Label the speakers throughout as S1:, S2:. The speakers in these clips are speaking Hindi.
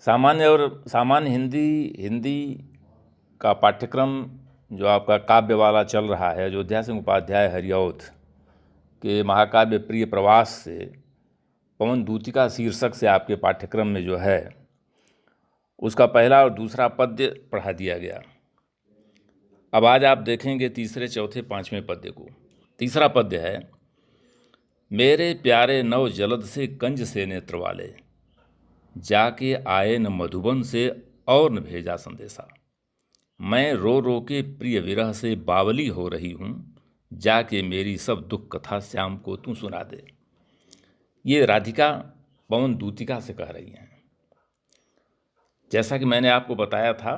S1: सामान्य हिंदी हिंदी का पाठ्यक्रम जो आपका काव्य वाला चल रहा है, अयोध्या सिंह उपाध्याय हरिऔध के महाकाव्य प्रिय प्रवास से पवन दूतिका शीर्षक से आपके पाठ्यक्रम में जो है उसका पहला और दूसरा पद्य पढ़ा दिया गया। अब आज आप देखेंगे तीसरे, चौथे, पांचवें पद्य को। तीसरा पद्य है, मेरे प्यारे नव जलद से कंज से नेत्र वाले, जाके आए न मधुबन से और न भेजा संदेशा। मैं रो रो के प्रिय विरह से बावली हो रही हूँ, जाके मेरी सब दुख कथा श्याम को तू सुना दे। ये राधिका पवन दूतिका से कह रही हैं। जैसा कि मैंने आपको बताया था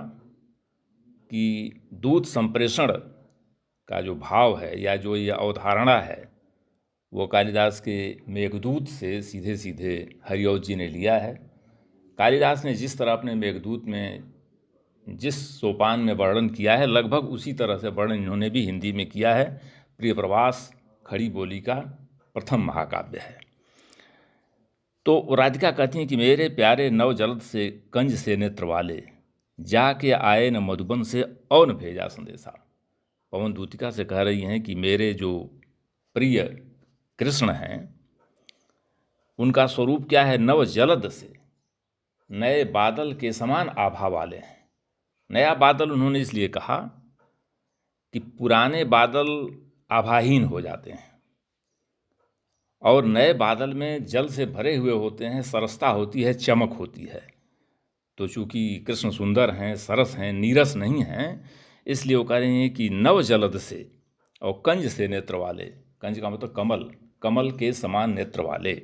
S1: कि दूत संप्रेषण का जो भाव है या जो ये अवधारणा है वो कालिदास के मेघदूत से सीधे सीधे हरिऔध जी ने लिया है। कालिदास ने जिस तरह अपने मेघदूत में जिस सोपान में वर्णन किया है, लगभग उसी तरह से वर्णन इन्होंने भी हिंदी में किया है। प्रिय प्रवास खड़ी बोली का प्रथम महाकाव्य है। तो राधिका कहती हैं कि मेरे प्यारे नव जलद से कंज से नेत्र वाले, जाके आए न मधुबन से और न भेजा संदेशा। पवन दूतिका से कह रही हैं कि मेरे जो प्रिय कृष्ण हैं उनका स्वरूप क्या है, नव जलद से, नए बादल के समान आभा वाले हैं। नया बादल उन्होंने इसलिए कहा कि पुराने बादल आभाहीन हो जाते हैं और नए बादल में जल से भरे हुए होते हैं, सरसता होती है, चमक होती है। तो चूँकि कृष्ण सुंदर हैं, सरस हैं, नीरस नहीं हैं, इसलिए वो कह रहे हैं कि नव जलद से और कंज से नेत्र वाले, कंज का मतलब कमल, कमल के समान नेत्र वाले,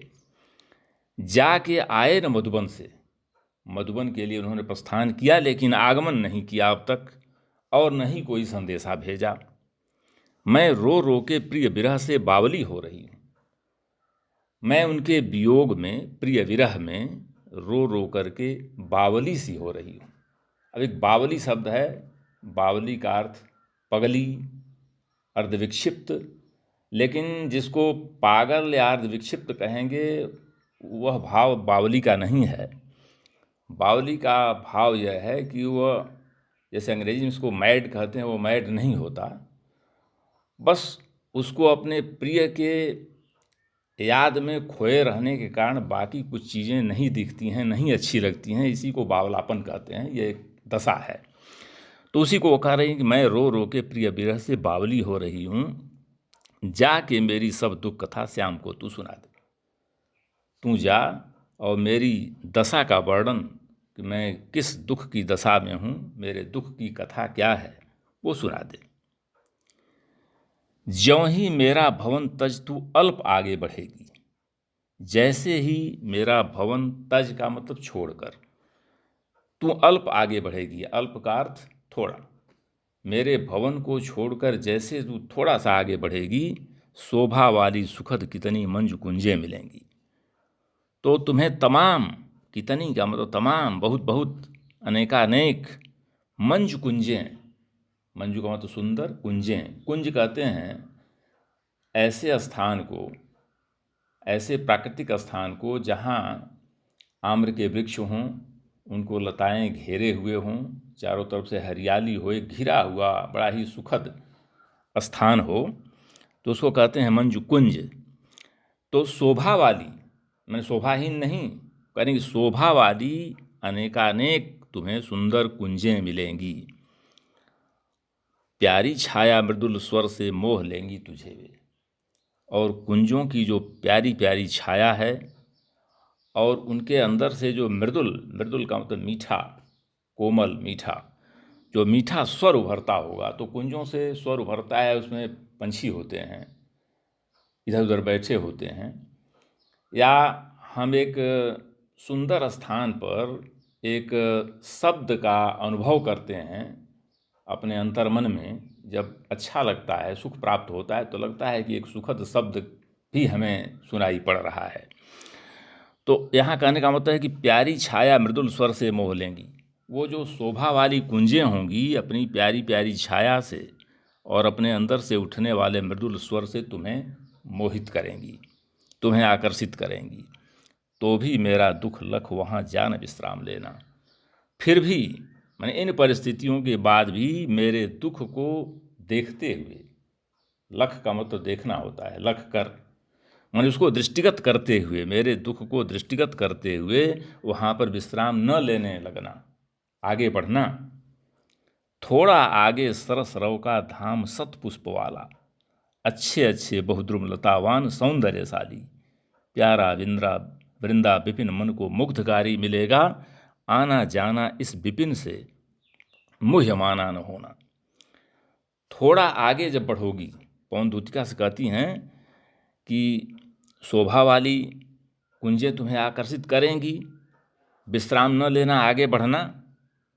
S1: जाके आए न मधुबन से। मधुबन के लिए उन्होंने प्रस्थान किया लेकिन आगमन नहीं किया अब तक और न ही कोई संदेशा भेजा। मैं रो रो के प्रिय विरह से बावली हो रही हूँ। मैं उनके वियोग में, प्रिय विरह में रो रो करके बावली सी हो रही हूँ। अब एक बावली शब्द है, बावली का अर्थ पगली, अर्धविक्षिप्त, लेकिन जिसको पागल या अर्धविक्षिप्त कहेंगे वह भाव बावली का नहीं है। बावली का भाव यह है कि वह, जैसे अंग्रेजी में इसको मैड कहते हैं, वो मैड नहीं होता, बस उसको अपने प्रिय के याद में खोए रहने के कारण बाकी कुछ चीज़ें नहीं दिखती हैं, नहीं अच्छी लगती हैं, इसी को बावलापन कहते हैं। ये एक दशा है। तो उसी को वो कह रही हैं कि मैं रो रो के प्रिय विरह से बावली हो रही हूँ, जाके मेरी सब दुख कथा श्याम को तू सुना दे। तू जा और मेरी दशा का वर्णन कि मैं किस दुख की दशा में हूँ, मेरे दुख की कथा क्या है, वो सुना दे। ज्यों ही मेरा भवन तज तू अल्प आगे बढ़ेगी, जैसे ही मेरा भवन, तज का मतलब छोड़कर, तू अल्प आगे बढ़ेगी, अल्प का अर्थ थोड़ा, मेरे भवन को छोड़कर जैसे तू थोड़ा सा आगे बढ़ेगी, शोभा वाली सुखद कितनी मंजू कुंजें मिलेंगी। तो तुम्हें तमाम, कितनी का मतलब तमाम, बहुत बहुत, अनेकानेक मंजू कुंजें, मंजू का मतलब सुंदर, कुंजें, कुंज कहते हैं ऐसे स्थान को, ऐसे प्राकृतिक स्थान को जहाँ आम्र के वृक्ष हों, उनको लताएं घेरे हुए हों, चारों तरफ से हरियाली हो, एक घिरा हुआ बड़ा ही सुखद स्थान हो, तो उसको कहते हैं मंजू कुंज। तो शोभा वाली, मैंने शोभाहीन नहीं, करेंगे शोभा वाली अनेकानेक तुम्हें सुंदर कुंजें मिलेंगी, प्यारी छाया मृदुल स्वर से मोह लेंगी तुझे वे। और कुंजों की जो प्यारी प्यारी छाया है और उनके अंदर से जो मृदुल, मृदुल का मतलब मीठा, कोमल, मीठा, जो मीठा स्वर उभरता होगा, तो कुंजों से स्वर उभरता है, उसमें पंछी होते हैं, इधर उधर बैठे होते हैं, या हम एक सुंदर स्थान पर एक शब्द का अनुभव करते हैं अपने अंतर्मन में, जब अच्छा लगता है, सुख प्राप्त होता है, तो लगता है कि एक सुखद शब्द भी हमें सुनाई पड़ रहा है। तो यहाँ कहने का मतलब है कि प्यारी छाया मृदुल स्वर से मोह लेंगी, वो जो शोभा वाली कुंजें होंगी अपनी प्यारी प्यारी छाया से और अपने अंदर से उठने वाले मृदुल स्वर से तुम्हें मोहित करेंगी, तुम्हें आकर्षित करेंगी। तो भी मेरा दुख लख वहाँ जान विश्राम लेना, फिर भी मैंने इन परिस्थितियों के बाद भी मेरे दुख को देखते हुए, लख का मतलब देखना होता है, लख कर मैंने उसको दृष्टिगत करते हुए, मेरे दुख को दृष्टिगत करते हुए वहाँ पर विश्राम न लेने लगना, आगे बढ़ना। थोड़ा आगे सरस रव का धाम सतपुष्प वाला, अच्छे अच्छे बहुद्रुम लतावान सौंदर्यशाली, प्यारा वृंदा विपिन मन को मुग्धकारी मिलेगा, आना जाना इस विपिन से मुह्य माना न होना। थोड़ा आगे जब बढ़ोगी, पवन दूतिका से कहती हैं कि शोभा वाली कुंजें तुम्हें आकर्षित करेंगी, विश्राम न लेना, आगे बढ़ना,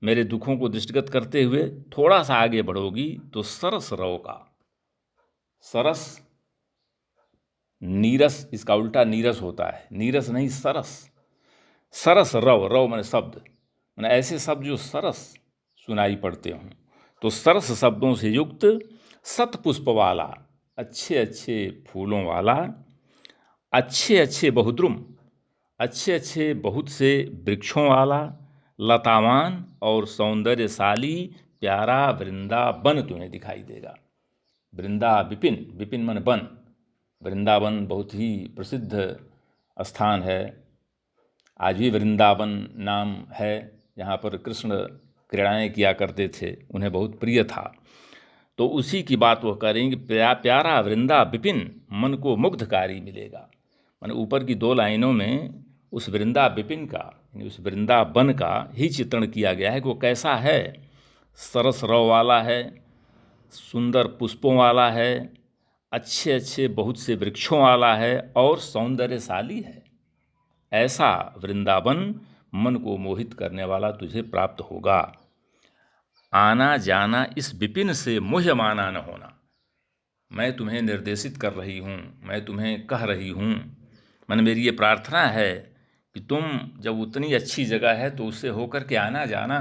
S1: मेरे दुखों को दृष्टिगत करते हुए थोड़ा सा आगे बढ़ोगी तो सरस रव का, सरस नीरस, इसका उल्टा नीरस होता है, नीरस नहीं सरस, सरस रव, रव माने शब्द, माने ऐसे शब्द जो सरस सुनाई पड़ते हों, तो सरस शब्दों से युक्त सतपुष्प वाला, अच्छे अच्छे फूलों वाला, अच्छे अच्छे बहुद्रुम, अच्छे अच्छे बहुत से वृक्षों वाला, लतावान और सौंदर्यशाली प्यारा वृंदावन तुम्हें दिखाई देगा। वृंदा विपिन, विपिन मन वन, वृंदावन बहुत ही प्रसिद्ध स्थान है, आज भी वृंदावन नाम है, यहाँ पर कृष्ण क्रीड़ाएँ किया करते थे, उन्हें बहुत प्रिय था। तो उसी की बात वह करेंगे, प्यारा वृंदा विपिन मन को मुग्धकारी मिलेगा। माने ऊपर की 2 लाइनों में उस वृंदा विपिन का, उस वृंदावन का ही चित्रण किया गया है कि वो कैसा है, सरस रव वाला है, सुंदर पुष्पों वाला है, अच्छे अच्छे बहुत से वृक्षों वाला है और सौंदर्यशाली है। ऐसा वृंदावन मन को मोहित करने वाला तुझे प्राप्त होगा। आना जाना इस विपिन से मुह्य माना न होना, मैं तुम्हें निर्देशित कर रही हूँ, मैं तुम्हें कह रही हूँ, मन मेरी ये प्रार्थना है कि तुम जब उतनी अच्छी जगह है तो उससे होकर के आना जाना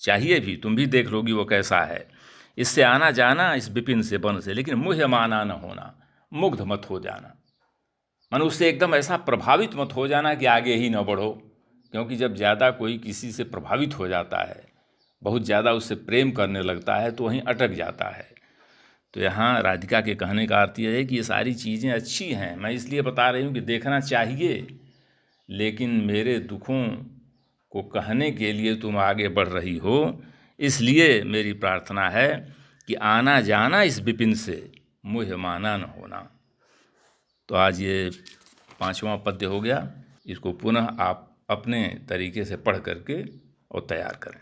S1: चाहिए भी, तुम भी देख लोगी वो कैसा है, इससे आना जाना इस विपिन से वन से, लेकिन मुह्य माना न होना, मुग्ध मत हो जाना, मन उससे एकदम ऐसा प्रभावित मत हो जाना कि आगे ही न बढ़ो, क्योंकि जब ज़्यादा कोई किसी से प्रभावित हो जाता है, बहुत ज़्यादा उससे प्रेम करने लगता है तो वहीं अटक जाता है। तो यहाँ राधिका के कहने का अर्थ यह है कि ये सारी चीज़ें अच्छी हैं, मैं इसलिए बता रही हूँ कि देखना चाहिए, लेकिन मेरे दुखों को कहने के लिए तुम आगे बढ़ रही हो, इसलिए मेरी प्रार्थना है कि आना जाना इस विपिन से मुह्य माना न होना। तो आज ये 5वां पद्य हो गया, इसको पुनः आप अपने तरीके से पढ़ करके और तैयार करें।